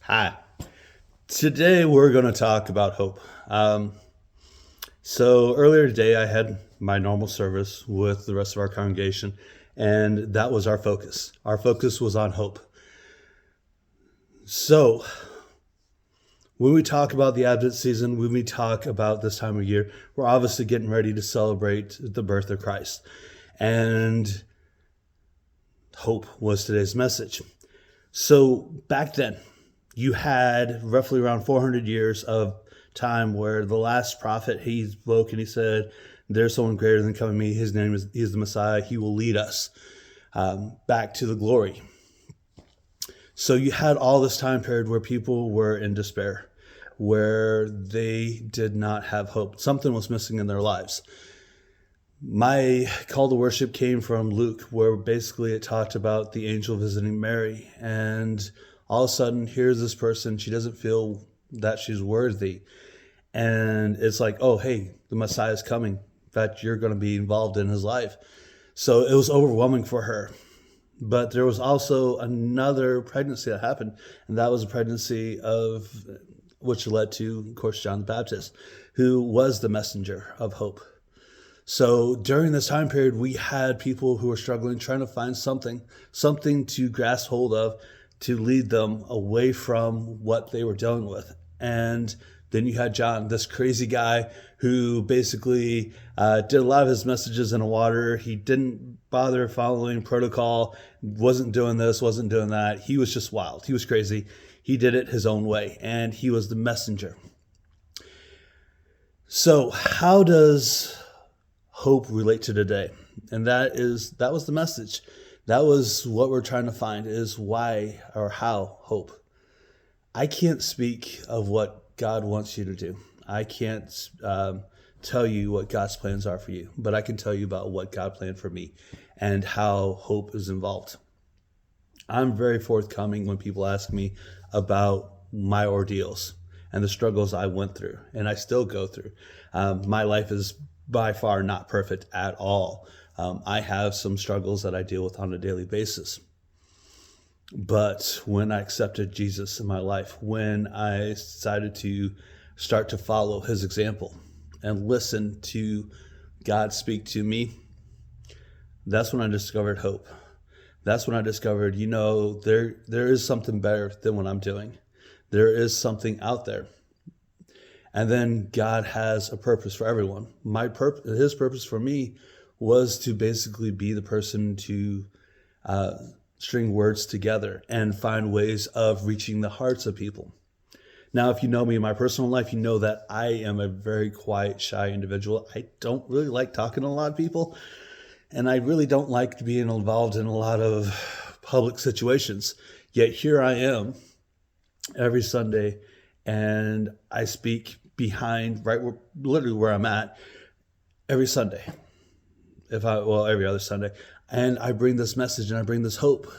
Hi. Today we're going to talk about hope. So earlier today I had my normal service with the rest of our congregation, and that was our focus. Our focus was on hope. So when we talk about the Advent season, when we talk about this time of year, we're obviously getting ready to celebrate the birth of Christ. And hope was today's message. So back then, you had roughly around 400 years of time where the last prophet, he spoke and he said, there's someone greater than coming me. His name is the Messiah. He will lead us back to the glory. So you had all this time period where people were in despair, where they did not have hope. Something was missing in their lives. My call to worship came from Luke, where basically it talked about the angel visiting Mary. And all of a sudden, here's this person. She doesn't feel that she's worthy. And it's like, oh, hey, the Messiah is coming. In fact, you're going to be involved in his life. So it was overwhelming for her. But there was also another pregnancy that happened. And that was a pregnancy of which led to, of course, John the Baptist, who was the messenger of hope. So during this time period, we had people who were struggling, trying to find something to grasp hold of to lead them away from what they were dealing with. And then you had John, this crazy guy who basically did a lot of his messages in the water. He didn't bother following protocol, wasn't doing this, wasn't doing that. He was just wild. He was crazy. He did it his own way, and he was the messenger. So how does hope relate to today? And that was the message. That was what we're trying to find, is why or how hope. I can't speak of what God wants you to do. I can't tell you what God's plans are for you, but I can tell you about what God planned for me and how hope is involved. I'm very forthcoming when people ask me about my ordeals and the struggles I went through and I still go through. My life is by far not perfect at all. I have some struggles that I deal with on a daily basis. But when I accepted Jesus in my life, when I decided to start to follow his example and listen to God speak to me, that's when I discovered hope. That's when I discovered, there is something better than what I'm doing. There is something out there. And then God has a purpose for everyone. His purpose for me was to basically be the person to string words together and find ways of reaching the hearts of people. Now, if you know me in my personal life, you know that I am a very quiet, shy individual. I don't really like talking to a lot of people, and I really don't like being involved in a lot of public situations. Yet here I am every Sunday, and I speak behind literally where I'm at every Sunday. Every other Sunday. And I bring this message and I bring this hope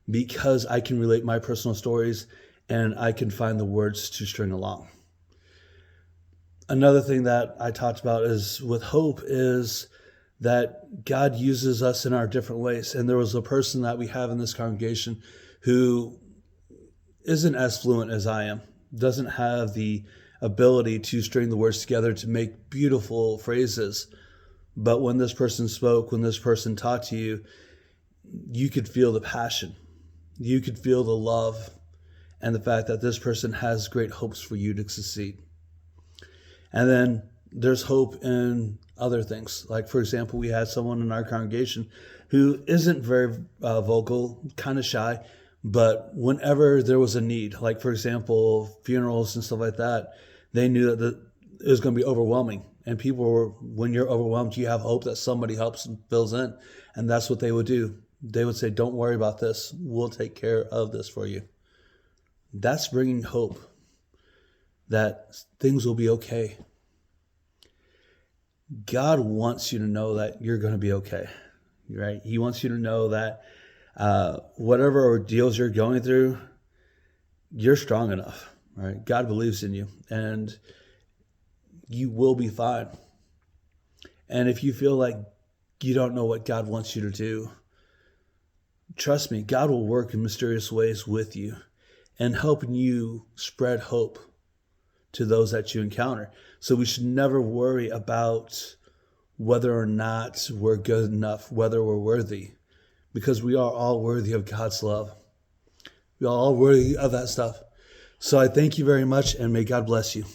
because I can relate my personal stories and I can find the words to string along. Another thing that I talked about is with hope is that God uses us in our different ways. And there was a person that we have in this congregation who isn't as fluent as I am, doesn't have the ability to string the words together to make beautiful phrases. But when this person spoke, when this person talked to you, you could feel the passion. You could feel the love and the fact that this person has great hopes for you to succeed. And then there's hope in other things. Like, for example, we had someone in our congregation who isn't very vocal, kind of shy, but whenever there was a need, like, for example, funerals and stuff like that, they knew that it was going to be overwhelming. And when you're overwhelmed, you have hope that somebody helps and fills in. And that's what they would do. They would say, don't worry about this. We'll take care of this for you. That's bringing hope that things will be okay. God wants you to know that you're going to be okay, right? He wants you to know that whatever ordeals you're going through, you're strong enough, right? God believes in you and you will be fine. And if you feel like you don't know what God wants you to do, trust me, God will work in mysterious ways with you. and helping you spread hope to those that you encounter. So we should never worry about whether or not we're good enough, whether we're worthy, because we are all worthy of God's love. We are all worthy of that stuff. So I thank you very much, and may God bless you.